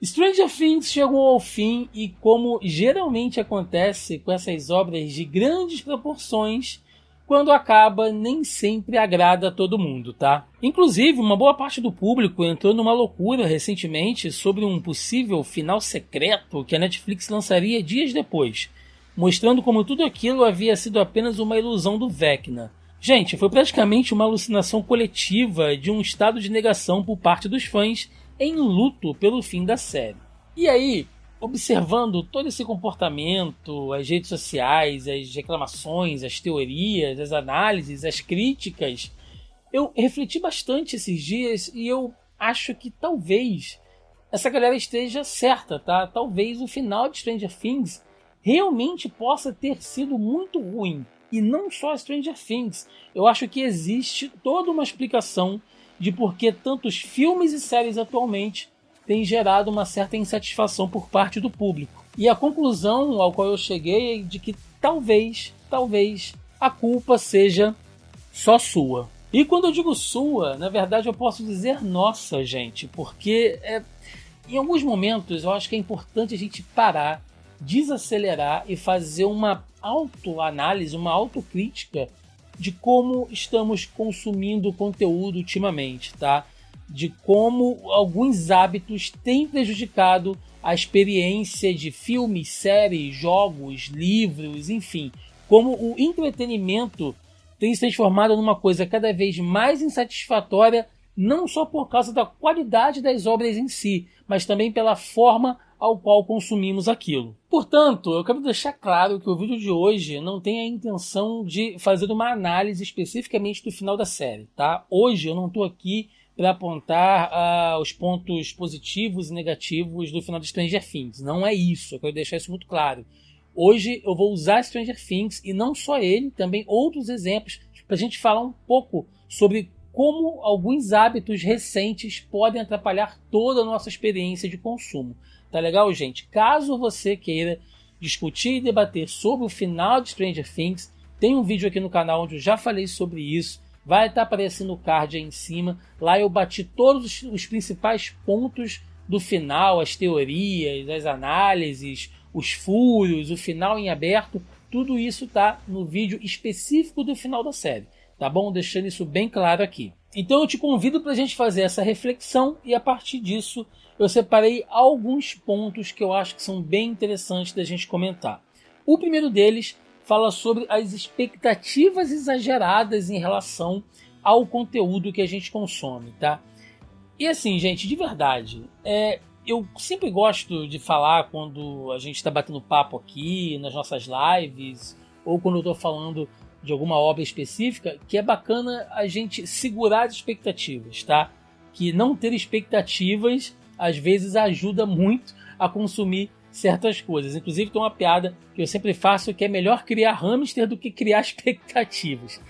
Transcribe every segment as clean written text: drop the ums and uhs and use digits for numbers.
Stranger Things chegou ao fim e, como geralmente acontece com essas obras de grandes proporções, quando acaba nem sempre agrada a todo mundo, tá? Inclusive, uma boa parte do público entrou numa loucura recentemente sobre um possível final secreto que a Netflix lançaria dias depois, mostrando como tudo aquilo havia sido apenas uma ilusão do Vecna. Gente, foi praticamente uma alucinação coletiva de um estado de negação por parte dos fãs em luto pelo fim da série. E aí, observando todo esse comportamento, as redes sociais, as reclamações, as teorias, as análises, as críticas, eu refleti bastante esses dias e eu acho que talvez essa galera esteja certa, tá? Talvez o final de Stranger Things realmente possa ter sido muito ruim. E não só Stranger Things. Eu acho que existe toda uma explicação de por que tantos filmes e séries atualmente têm gerado uma certa insatisfação por parte do público. E a conclusão ao qual eu cheguei é de que talvez, a culpa seja só sua. E quando eu digo sua, na verdade eu posso dizer nossa, gente, porque em alguns momentos eu acho que é importante a gente parar, desacelerar e fazer uma autoanálise, uma autocrítica de como estamos consumindo conteúdo ultimamente, tá? De como alguns hábitos têm prejudicado a experiência de filmes, séries, jogos, livros, enfim. Como o entretenimento tem se transformado numa coisa cada vez mais insatisfatória, não só por causa da qualidade das obras em si, mas também pela forma ao qual consumimos aquilo. Portanto, eu quero deixar claro que o vídeo de hoje não tem a intenção de fazer uma análise especificamente do final da série, tá? Hoje eu não estou aqui para apontar os pontos positivos e negativos do final de Stranger Things. Não é isso, eu quero deixar isso muito claro. Hoje eu vou usar Stranger Things e não só ele, também outros exemplos para a gente falar um pouco sobre como alguns hábitos recentes podem atrapalhar toda a nossa experiência de consumo. Tá legal, gente? Caso você queira discutir e debater sobre o final de Stranger Things, tem um vídeo aqui no canal onde eu já falei sobre isso. Vai estar aparecendo o card aí em cima. Lá eu bati todos os principais pontos do final, as teorias, as análises, os furos, o final em aberto. Tudo isso tá no vídeo específico do final da série. Tá bom? Deixando isso bem claro aqui. Então eu te convido para a gente fazer essa reflexão e a partir disso eu separei alguns pontos que eu acho que são bem interessantes da gente comentar. O primeiro deles fala sobre as expectativas exageradas em relação ao conteúdo que a gente consome, tá? E assim, gente, de verdade, eu sempre gosto de falar quando a gente está batendo papo aqui nas nossas lives ou quando eu estou falando de alguma obra específica, que é bacana a gente segurar as expectativas, tá? Que não ter expectativas às vezes ajuda muito a consumir certas coisas. Inclusive tem uma piada que eu sempre faço que é melhor criar hamster do que criar expectativas.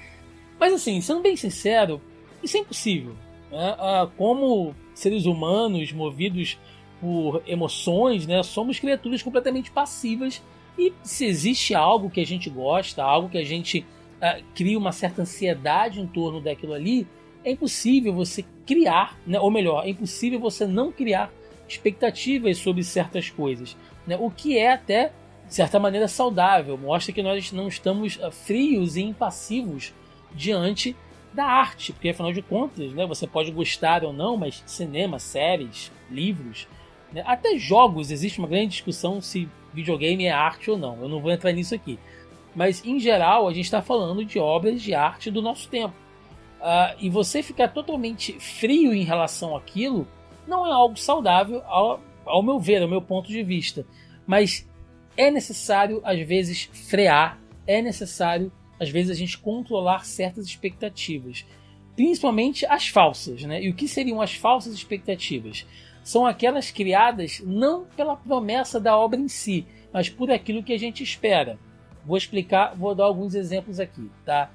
Mas assim, sendo bem sincero, isso é impossível, né? Como seres humanos movidos por emoções, né, somos criaturas completamente passivas e se existe algo que a gente gosta, algo que a gente cria uma certa ansiedade em torno daquilo ali, é impossível você criar, né? Ou melhor, é impossível você não criar expectativas sobre certas coisas, né? O que é até, de certa maneira, saudável, mostra que nós não estamos frios e impassivos diante da arte, porque afinal de contas, né, você pode gostar ou não, mas cinema, séries, livros, né, até jogos, existe uma grande discussão se videogame é arte ou não, eu não vou entrar nisso aqui. Mas, em geral, a gente está falando de obras de arte do nosso tempo. E você ficar totalmente frio em relação àquilo não é algo saudável, ao meu ver, ao meu ponto de vista. Mas é necessário, às vezes, frear. É necessário, às vezes, a gente controlar certas expectativas. Principalmente as falsas, né? E o que seriam as falsas expectativas? São aquelas criadas não pela promessa da obra em si, mas por aquilo que a gente espera. Vou explicar, vou dar alguns exemplos aqui, tá?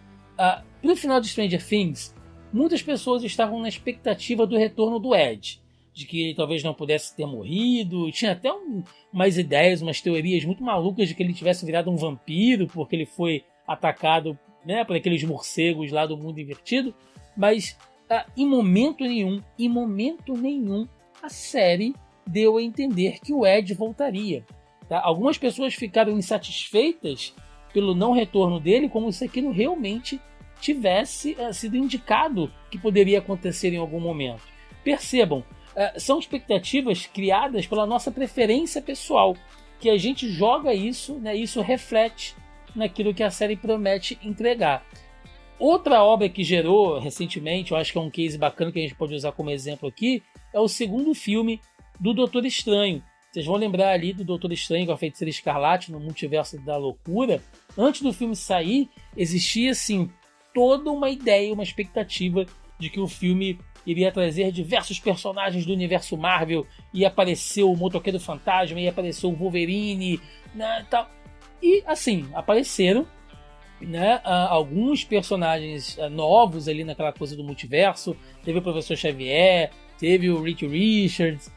No final de Stranger Things, muitas pessoas estavam na expectativa do retorno do Ed, de que ele talvez não pudesse ter morrido, tinha até umas ideias, umas teorias muito malucas de que ele tivesse virado um vampiro, porque ele foi atacado, né, por aqueles morcegos lá do mundo invertido, mas em momento nenhum, a série deu a entender que o Ed voltaria. Tá? Algumas pessoas ficaram insatisfeitas pelo não retorno dele, como se aquilo realmente tivesse sido indicado que poderia acontecer em algum momento. Percebam, são expectativas criadas pela nossa preferência pessoal, que a gente joga isso, né, isso reflete naquilo que a série promete entregar. Outra obra que gerou recentemente, eu acho que é um case bacana que a gente pode usar como exemplo aqui, é o segundo filme do Doutor Estranho. Vocês vão lembrar ali do Doutor Estranho com a Feiticeira Escarlate no Multiverso da Loucura. Antes do filme sair, existia assim toda uma ideia, uma expectativa de que o filme iria trazer diversos personagens do universo Marvel, ia aparecer o Motoqueiro Fantasma, ia aparecer o Wolverine, né, tal. E assim, apareceram, né, alguns personagens novos ali naquela coisa do multiverso. Teve o Professor Xavier, teve o Reed Richards.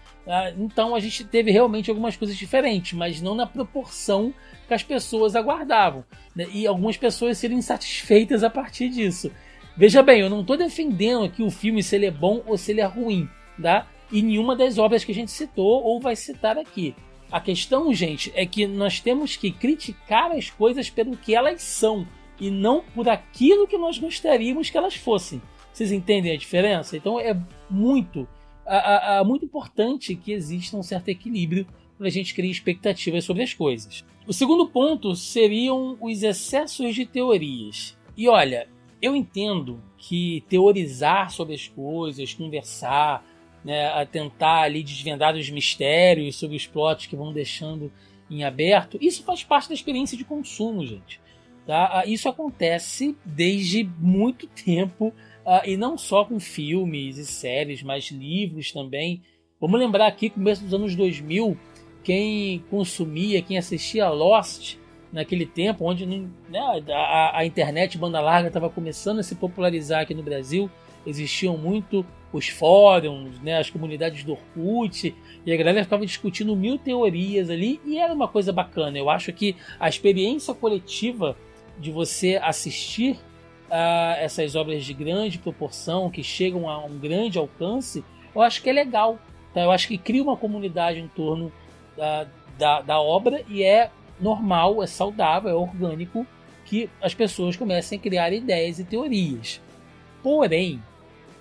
Então a gente teve realmente algumas coisas diferentes, mas não na proporção que as pessoas aguardavam, né? E algumas pessoas seriam insatisfeitas a partir disso. Veja bem, eu não estou defendendo aqui o filme se ele é bom ou se ele é ruim, tá? E nenhuma das obras que a gente citou ou vai citar aqui. A questão, gente, é que nós temos que criticar as coisas pelo que elas são e não por aquilo que nós gostaríamos que elas fossem. Vocês entendem a diferença? Então é muito importante que exista um certo equilíbrio para a gente criar expectativas sobre as coisas. O segundo ponto seriam os excessos de teorias. E olha, eu entendo que teorizar sobre as coisas, conversar, né, a tentar ali desvendar os mistérios sobre os plots que vão deixando em aberto, isso faz parte da experiência de consumo, gente. Tá? Isso acontece desde muito tempo, e não só com filmes e séries, mas livros também. Vamos lembrar aqui, começo dos anos 2000, quem consumia, quem assistia Lost naquele tempo, onde, né, a internet banda larga estava começando a se popularizar aqui no Brasil, existiam muito os fóruns, né, as comunidades do Orkut, e a galera ficava discutindo 1000 teorias ali, e era uma coisa bacana. Eu acho que a experiência coletiva de você assistir a essas obras de grande proporção, que chegam a um grande alcance, eu acho que é legal. Tá? Eu acho que cria uma comunidade em torno da obra, e é normal, é saudável, é orgânico que as pessoas comecem a criar ideias e teorias. Porém,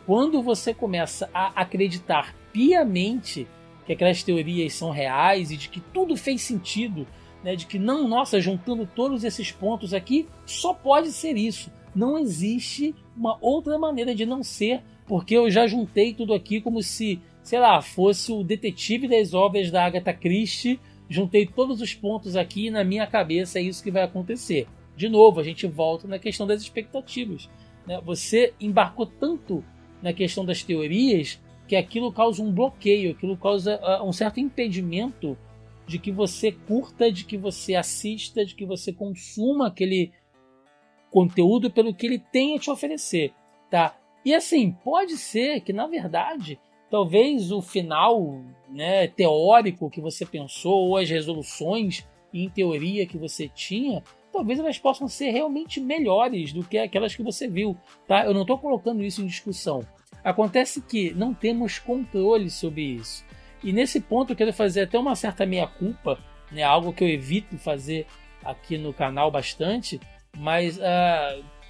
quando você começa a acreditar piamente que aquelas teorias são reais e de que tudo fez sentido, né, de que não, nossa, juntando todos esses pontos aqui, só pode ser isso. Não existe uma outra maneira de não ser, porque eu já juntei tudo aqui como se, sei lá, fosse o detetive das obras da Agatha Christie, juntei todos os pontos aqui e na minha cabeça é isso que vai acontecer. De novo, a gente volta na questão das expectativas. Né? Você embarcou tanto na questão das teorias que aquilo causa um bloqueio, aquilo causa um certo impedimento de que você curta, de que você assista, de que você consuma aquele conteúdo pelo que ele tem a te oferecer, tá? E assim, pode ser que, na verdade, talvez o final, né, teórico que você pensou, ou as resoluções em teoria que você tinha, talvez elas possam ser realmente melhores do que aquelas que você viu, tá? Eu não estou colocando isso em discussão. Acontece que não temos controle sobre isso. E nesse ponto eu quero fazer até uma certa meia-culpa, né, algo que eu evito fazer aqui no canal bastante, mas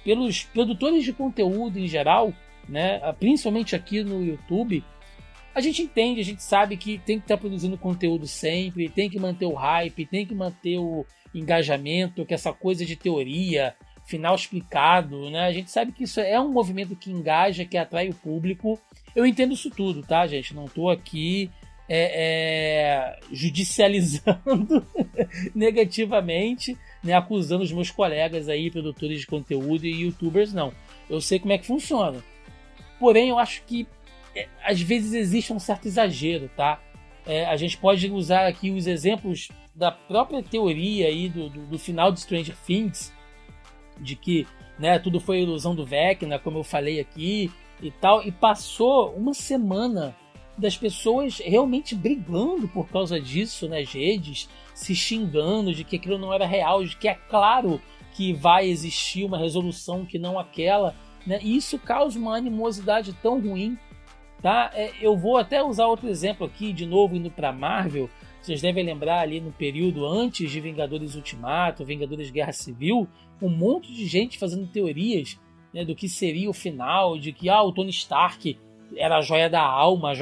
pelos produtores de conteúdo em geral, né, principalmente aqui no YouTube, a gente entende, a gente sabe que tem que estar produzindo conteúdo sempre, tem que manter o hype, tem que manter o engajamento, que essa coisa de teoria, final explicado, né? A gente sabe que isso é um movimento que engaja, que atrai o público. Eu entendo isso tudo, tá, gente? Não estou aqui judicializando negativamente, né, acusando os meus colegas aí, produtores de conteúdo e youtubers, não. Eu sei como é que funciona. Porém, eu acho que às vezes existe um certo exagero, tá? A gente pode usar aqui os exemplos da própria teoria aí do final de Stranger Things, de que, né, tudo foi ilusão do Vecna, como eu falei aqui e tal, e passou uma semana das pessoas realmente brigando por causa disso nas redes, se xingando de que aquilo não era real, de que é claro que vai existir uma resolução que não aquela, né? E isso causa uma animosidade tão ruim, tá? Eu vou até usar outro exemplo aqui, de novo indo para Marvel. Vocês devem lembrar ali no período antes de Vingadores Ultimato, Vingadores Guerra Civil, um monte de gente fazendo teorias, né, do que seria o final, de que o Tony Stark era a joia da alma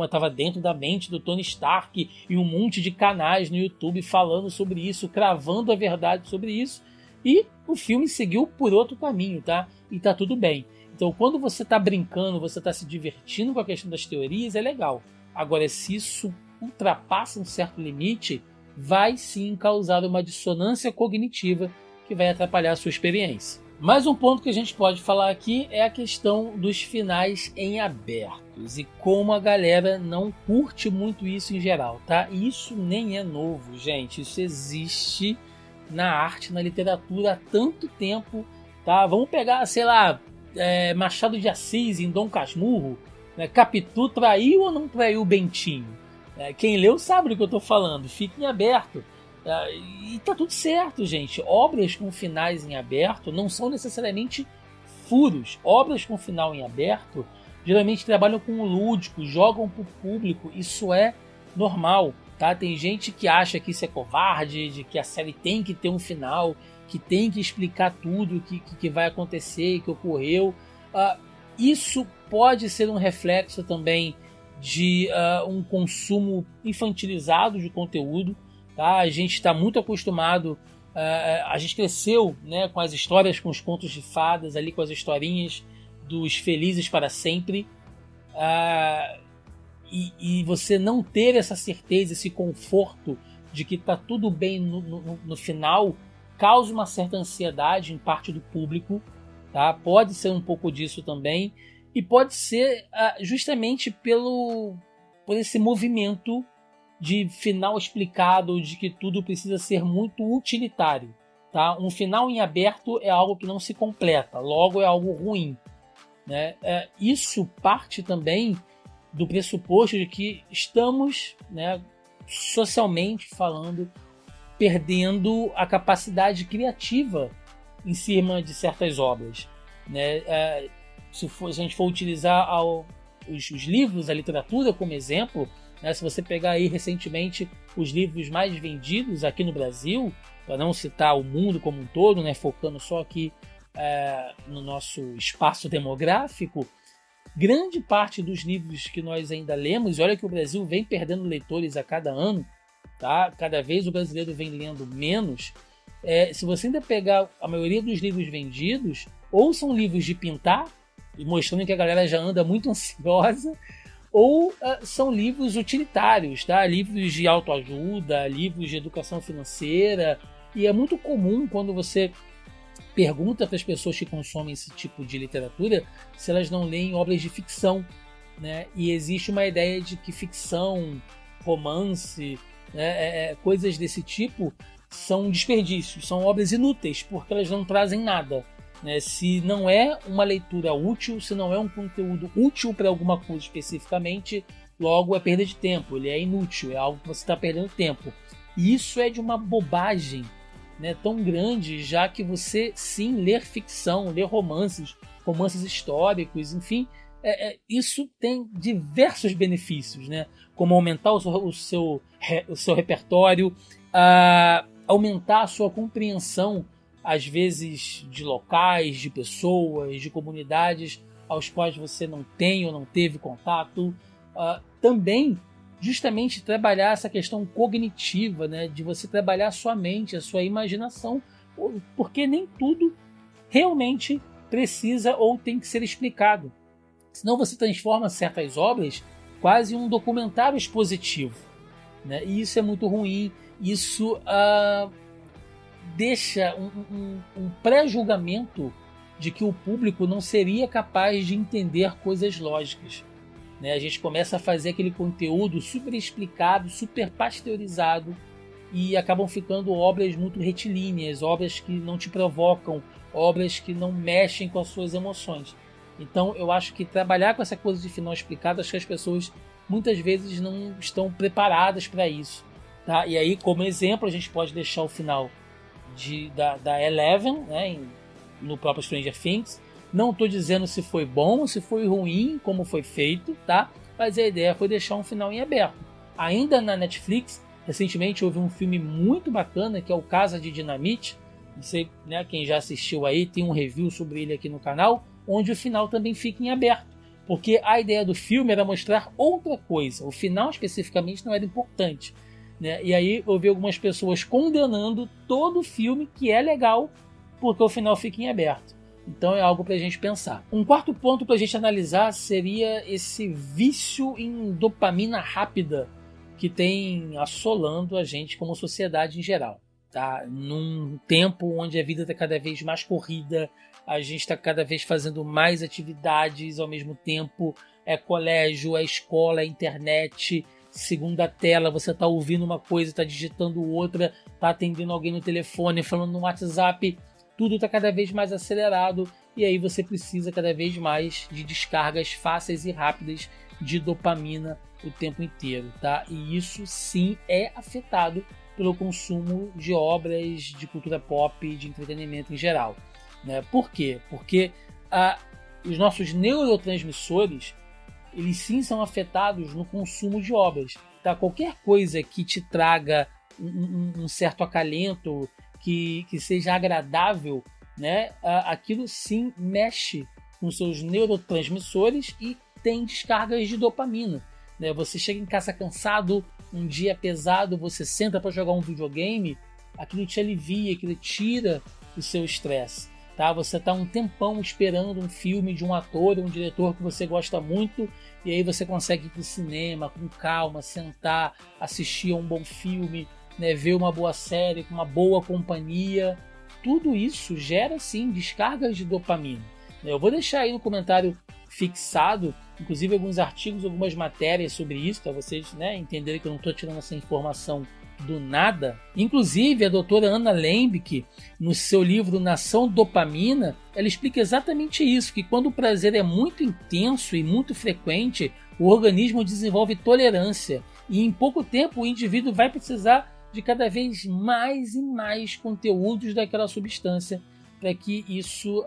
estava dentro da mente do Tony Stark, e um monte de canais no YouTube falando sobre isso, cravando a verdade sobre isso, e o filme seguiu por outro caminho, tá? E tá tudo bem. Então, quando você tá brincando, você tá se divertindo com a questão das teorias, é legal. Agora, se isso ultrapassa um certo limite, vai sim causar uma dissonância cognitiva que vai atrapalhar a sua experiência. Mais um ponto que a gente pode falar aqui é a questão dos finais em abertos e como a galera não curte muito isso em geral, tá? E isso nem é novo, gente. Isso existe na arte, na literatura há tanto tempo, tá? Vamos pegar, sei lá, Machado de Assis em Dom Casmurro, né? Capitu traiu ou não traiu o Bentinho? Quem leu sabe do que eu tô falando. Fica em aberto. E tá tudo certo, gente. Obras com finais em aberto não são necessariamente furos. Obras com final em aberto geralmente trabalham com o lúdico, jogam pro público. Isso é normal, tá? Tem gente que acha que isso é covarde, de que a série tem que ter um final, que tem que explicar tudo que vai acontecer, que ocorreu. Isso pode ser um reflexo também de um consumo infantilizado de conteúdo. Tá? A gente está muito acostumado, a gente cresceu, né, com as histórias, com os contos de fadas, ali com as historinhas dos felizes para sempre, e você não ter essa certeza, esse conforto de que está tudo bem no final, causa uma certa ansiedade em parte do público, tá? Pode ser um pouco disso também, e pode ser justamente por esse movimento de final explicado, de que tudo precisa ser muito utilitário. Tá? Um final em aberto é algo que não se completa, logo é algo ruim. Né? Isso parte também do pressuposto de que estamos, né, socialmente falando, perdendo a capacidade criativa em cima de certas obras. Né? Se a gente for utilizar os livros, a literatura como exemplo, né, se você pegar aí recentemente os livros mais vendidos aqui no Brasil, para não citar o mundo como um todo, né, focando só aqui no nosso espaço demográfico, grande parte dos livros que nós ainda lemos, e olha que o Brasil vem perdendo leitores a cada ano, tá? Cada vez o brasileiro vem lendo menos. Se você ainda pegar a maioria dos livros vendidos, ou são livros de pintar, mostrando que a galera já anda muito ansiosa, ou são livros utilitários, tá? Livros de autoajuda, livros de educação financeira. E é muito comum quando você pergunta para as pessoas que consomem esse tipo de literatura se elas não leem obras de ficção, né? E existe uma ideia de que ficção, romance, né, coisas desse tipo são desperdícios, são obras inúteis, porque elas não trazem nada. Né? Se não é uma leitura útil, se não é um conteúdo útil para alguma coisa especificamente, logo é perda de tempo, ele é inútil, é algo que você está perdendo tempo. E isso é de uma bobagem, né, tão grande, já que você sim ler ficção, ler romances históricos, enfim, isso tem diversos benefícios, né? Como aumentar o seu repertório, aumentar a sua compreensão, às vezes de locais, de pessoas, de comunidades aos quais você não tem ou não teve contato. Também, justamente, trabalhar essa questão cognitiva, né, de você trabalhar a sua mente, a sua imaginação, porque nem tudo realmente precisa ou tem que ser explicado. Senão você transforma certas obras quase em um documentário expositivo. Né? E isso é muito ruim. Isso deixa um pré-julgamento de que o público não seria capaz de entender coisas lógicas. Né? A gente começa a fazer aquele conteúdo super explicado, super pasteurizado, e acabam ficando obras muito retilíneas, obras que não te provocam, obras que não mexem com as suas emoções. Então eu acho que trabalhar com essa coisa de final explicado, acho que as pessoas muitas vezes não estão preparadas para isso. Tá? E aí, como exemplo, a gente pode deixar o final da Eleven, né, no próprio Stranger Things, Não estou dizendo se foi bom ou se foi ruim, como foi feito, tá? Mas a ideia foi deixar um final em aberto. Ainda na Netflix, recentemente houve um filme muito bacana, que é o Casa de Dinamite. Não sei, né, quem já assistiu aí, tem um review sobre ele aqui no canal, onde o final também fica em aberto. Porque a ideia do filme era mostrar outra coisa. O final, especificamente, não era importante, né? E aí eu vi algumas pessoas condenando todo o filme, que é legal, porque o final fica em aberto. Então é algo para a gente pensar. Um quarto ponto para a gente analisar seria esse vício em dopamina rápida que tem assolando a gente como sociedade em geral. Tá? Num tempo onde a vida está cada vez mais corrida, a gente está cada vez fazendo mais atividades ao mesmo tempo. É colégio, é escola, é internet, segunda tela, você está ouvindo uma coisa, está digitando outra, está atendendo alguém no telefone, falando no WhatsApp. Tudo está cada vez mais acelerado e aí você precisa cada vez mais de descargas fáceis e rápidas de dopamina o tempo inteiro, tá? E isso sim é afetado pelo consumo de obras de cultura pop e de entretenimento em geral, né? Por quê? Porque os nossos neurotransmissores, eles sim são afetados no consumo de obras, tá? Qualquer coisa que te traga um certo acalento, que seja agradável, né? Aquilo sim mexe com seus neurotransmissores e tem descargas de dopamina, né? Você chega em casa cansado, um dia pesado, você senta para jogar um videogame, aquilo te alivia, aquilo tira o seu estresse, tá? Você está um tempão esperando um filme de um ator ou um diretor que você gosta muito, e aí você consegue ir para o cinema com calma, sentar, assistir a um bom filme, né, ver uma boa série com uma boa companhia. Tudo isso gera sim descargas de dopamina. Eu vou deixar aí no comentário fixado, inclusive alguns artigos, algumas matérias sobre isso, para vocês, né, entenderem que eu não estou tirando essa informação do nada. Inclusive a doutora Anna Lembke, no seu livro Nação Dopamina, ela explica exatamente isso, que quando o prazer é muito intenso e muito frequente, o organismo desenvolve tolerância e em pouco tempo o indivíduo vai precisar de cada vez mais e mais conteúdos daquela substância para que isso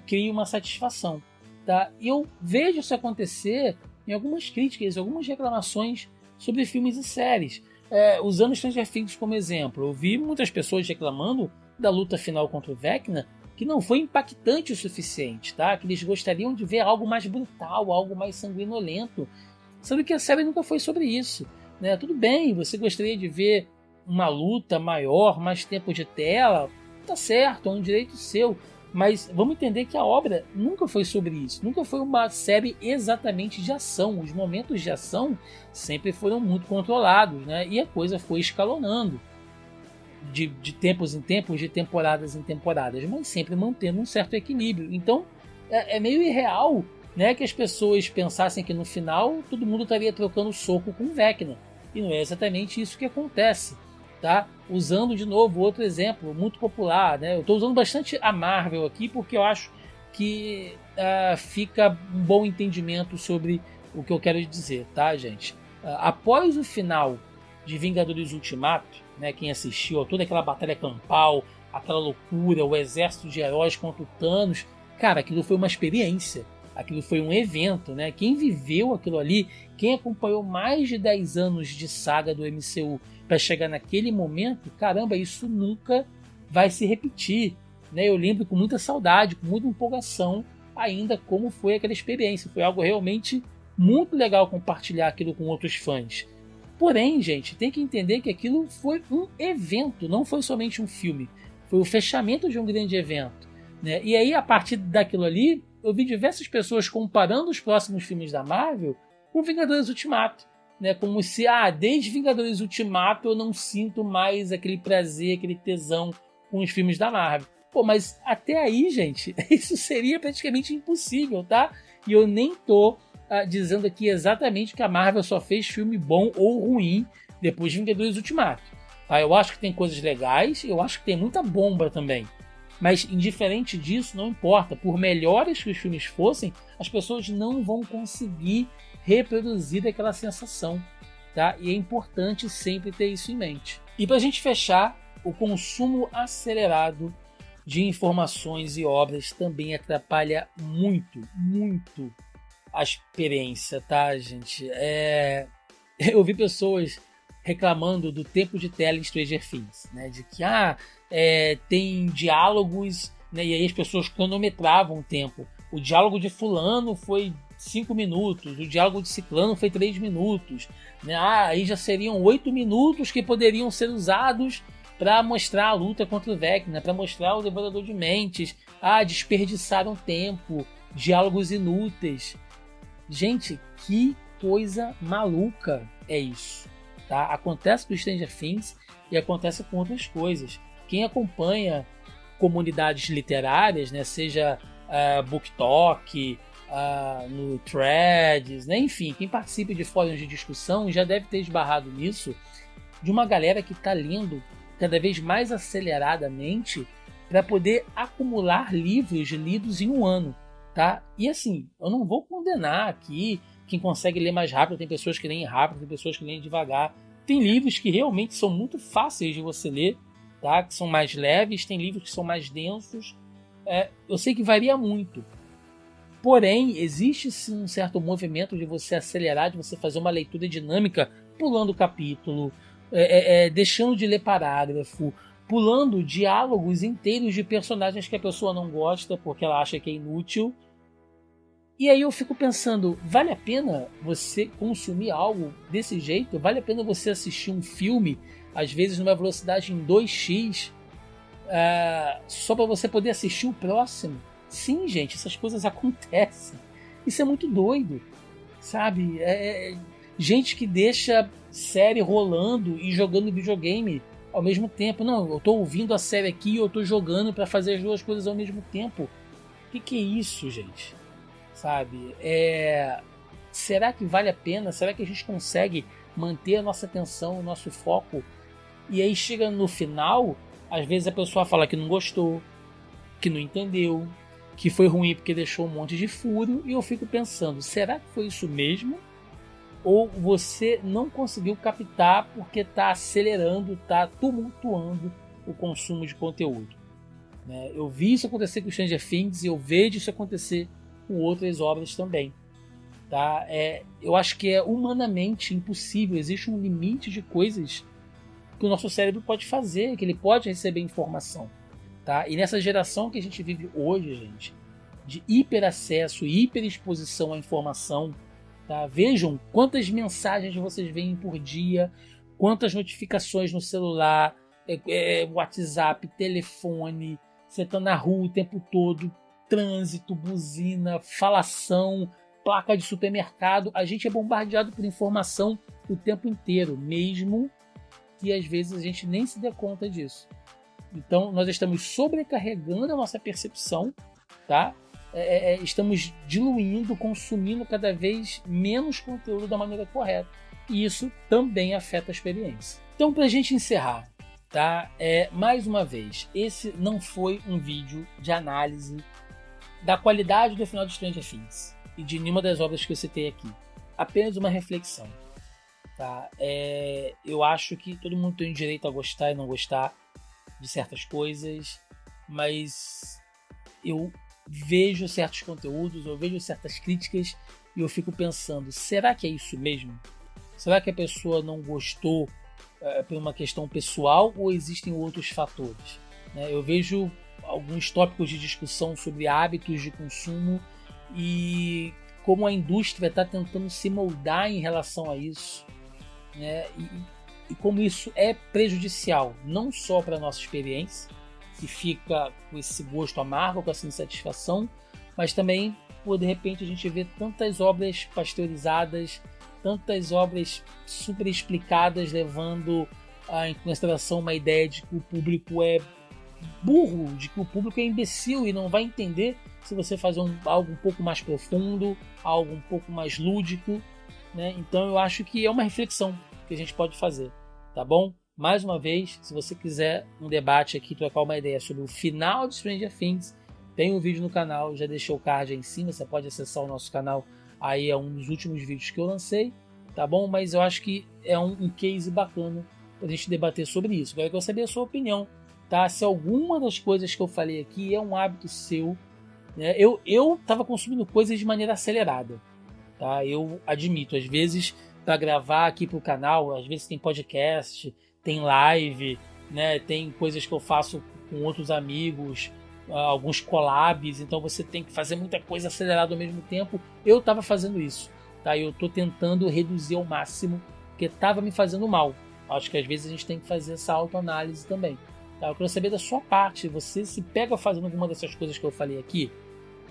crie uma satisfação. Tá? E eu vejo isso acontecer em algumas críticas, algumas reclamações sobre filmes e séries. Usando Stranger Things como exemplo, eu vi muitas pessoas reclamando da luta final contra o Vecna, que não foi impactante o suficiente, tá? Que eles gostariam de ver algo mais brutal, algo mais sanguinolento, sendo que a série nunca foi sobre isso, né? Tudo bem, você gostaria de ver uma luta maior, mais tempo de tela, tá certo, é um direito seu, mas vamos entender que a obra nunca foi sobre isso, nunca foi uma série exatamente de ação. Os momentos de ação sempre foram muito controlados, né? E a coisa foi escalonando de tempos em tempos, de temporadas em temporadas, mas sempre mantendo um certo equilíbrio. Então é meio irreal, né, que as pessoas pensassem que no final todo mundo estaria trocando soco com o Vecna, e não é exatamente isso que acontece. Tá? Usando de novo outro exemplo muito popular, né? Eu estou usando bastante a Marvel aqui porque eu acho que fica um bom entendimento sobre o que eu quero dizer, tá, gente? Após o final de Vingadores Ultimato, né, quem assistiu a toda aquela batalha campal, aquela loucura, o exército de heróis contra o Thanos, cara, aquilo foi uma experiência, aquilo foi um evento, né? Quem viveu aquilo ali, quem acompanhou mais de 10 anos de saga do MCU para chegar naquele momento, caramba, isso nunca vai se repetir, né? Eu lembro com muita saudade, com muita empolgação ainda como foi aquela experiência. Foi algo realmente muito legal compartilhar aquilo com outros fãs. Porém, gente, tem que entender que aquilo foi um evento, não foi somente um filme. Foi o fechamento de um grande evento, né? E aí, a partir daquilo ali, eu vi diversas pessoas comparando os próximos filmes da Marvel com Vingadores Ultimato. Né, como se, desde Vingadores Ultimato eu não sinto mais aquele prazer, aquele tesão com os filmes da Marvel. Pô, mas até aí, gente, isso seria praticamente impossível, tá? E eu nem tô dizendo aqui exatamente que a Marvel só fez filme bom ou ruim depois de Vingadores Ultimato. Tá? Eu acho que tem coisas legais, eu acho que tem muita bomba também. Mas, indiferente disso, não importa. Por melhores que os filmes fossem, as pessoas não vão conseguir reproduzir aquela sensação, tá? E é importante sempre ter isso em mente. E para a gente fechar, o consumo acelerado de informações e obras também atrapalha muito, muito a experiência, tá, gente? Eu vi pessoas reclamando do tempo de tela em Stranger Things, né? De que tem diálogos, né? E aí as pessoas cronometravam o tempo. O diálogo de fulano foi 5 minutos, o diálogo de ciclano foi 3 minutos, né? Aí já seriam 8 minutos que poderiam ser usados para mostrar a luta contra o Vecna, para mostrar o Devorador de Mentes. Desperdiçaram tempo, diálogos inúteis. Gente, que coisa maluca é isso, tá? Acontece com Stranger Things e acontece com outras coisas. Quem acompanha comunidades literárias, né, seja BookTok, no Threads, né, enfim, quem participa de fóruns de discussão já deve ter esbarrado nisso, de uma galera que está lendo cada vez mais aceleradamente para poder acumular livros lidos em um ano. Tá? E assim, eu não vou condenar aqui quem consegue ler mais rápido. Tem pessoas que leem rápido, tem pessoas que leem devagar. Tem livros que realmente são muito fáceis de você ler, tá? Que são mais leves, tem livros que são mais densos. Eu sei que varia muito. Porém, existe sim um certo movimento de você acelerar, de você fazer uma leitura dinâmica, pulando capítulo, deixando de ler parágrafo, pulando diálogos inteiros de personagens que a pessoa não gosta porque ela acha que é inútil. E aí eu fico pensando, vale a pena você consumir algo desse jeito? Vale a pena você assistir um filme, às vezes numa velocidade em 2x, só para você poder assistir o próximo? Sim, gente, essas coisas acontecem. Isso é muito doido, sabe? Gente que deixa série rolando e jogando videogame ao mesmo tempo. Não, eu tô ouvindo a série aqui e eu tô jogando para fazer as duas coisas ao mesmo tempo. O que é isso, gente? Sabe? Será que vale a pena? Será que a gente consegue manter a nossa atenção, o nosso foco? E aí chega no final, às vezes a pessoa fala que não gostou, que não entendeu, que foi ruim porque deixou um monte de furo, e eu fico pensando, será que foi isso mesmo? Ou você não conseguiu captar porque está acelerando, está tumultuando o consumo de conteúdo? Né? Eu vi isso acontecer com Stranger Things e eu vejo isso acontecer com outras obras também. Tá? Eu acho que é humanamente impossível, existe um limite de coisas que o nosso cérebro pode fazer, que ele pode receber informação. Tá? E nessa geração que a gente vive hoje, gente, de hiperacesso, hiperexposição à informação, tá? Vejam quantas mensagens vocês veem por dia, quantas notificações no celular, WhatsApp, telefone, você está na rua o tempo todo, trânsito, buzina, falação, placa de supermercado. A gente é bombardeado por informação o tempo inteiro, mesmo que às vezes a gente nem se dê conta disso. Então nós estamos sobrecarregando a nossa percepção, tá? Estamos diluindo, consumindo cada vez menos conteúdo da maneira correta. E isso também afeta a experiência. Então, para a gente encerrar, tá? Mais uma vez, esse não foi um vídeo de análise da qualidade do final de Stranger Things e de nenhuma das obras que eu citei aqui. Apenas uma reflexão. Tá? Eu acho que todo mundo tem o direito a gostar e não gostar de certas coisas, mas eu vejo certos conteúdos, eu vejo certas críticas e eu fico pensando, será que é isso mesmo? Será que a pessoa não gostou por uma questão pessoal ou existem outros fatores? Né? Eu vejo alguns tópicos de discussão sobre hábitos de consumo e como a indústria está tentando se moldar em relação a isso, né? E como isso é prejudicial, não só para a nossa experiência, que fica com esse gosto amargo, com essa insatisfação, mas também por de repente a gente ver tantas obras pasteurizadas, tantas obras super explicadas, levando em consideração uma ideia de que o público é burro, de que o público é imbecil e não vai entender se você fazer algo um pouco mais profundo, algo um pouco mais lúdico, né? Então eu acho que é uma reflexão que a gente pode fazer, tá bom? Mais uma vez, se você quiser um debate aqui, trocar uma ideia sobre o final de Stranger Things, tem um vídeo no canal, já deixei o card aí em cima, você pode acessar o nosso canal, aí é um dos últimos vídeos que eu lancei, tá bom? Mas eu acho que é um case bacana pra gente debater sobre isso. Agora eu quero saber a sua opinião, tá? Se alguma das coisas que eu falei aqui é um hábito seu, né? Eu estava consumindo coisas de maneira acelerada, tá? Eu admito, às vezes para gravar aqui para o canal, às vezes tem podcast, tem live, né? Tem coisas que eu faço com outros amigos, alguns collabs, então você tem que fazer muita coisa acelerada ao mesmo tempo. Eu estava fazendo isso, tá? Eu estou tentando reduzir ao máximo, porque estava me fazendo mal. Acho que às vezes a gente tem que fazer essa autoanálise também. Tá? Eu quero saber da sua parte, você se pega fazendo alguma dessas coisas que eu falei aqui?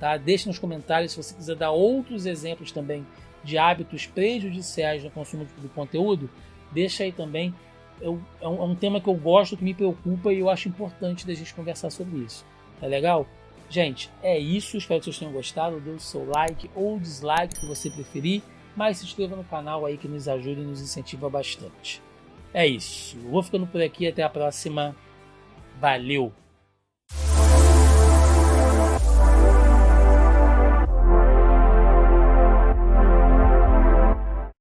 Tá? Deixe nos comentários se você quiser dar outros exemplos também de hábitos prejudiciais no consumo do conteúdo. Deixa aí também. É um tema que eu gosto, que me preocupa e eu acho importante da gente conversar sobre isso. Tá legal? Gente, é isso. Espero que vocês tenham gostado. Dê o seu like ou dislike, que você preferir. Mas se inscreva no canal aí que nos ajuda e nos incentiva bastante. É isso. Eu vou ficando por aqui. Até a próxima. Valeu!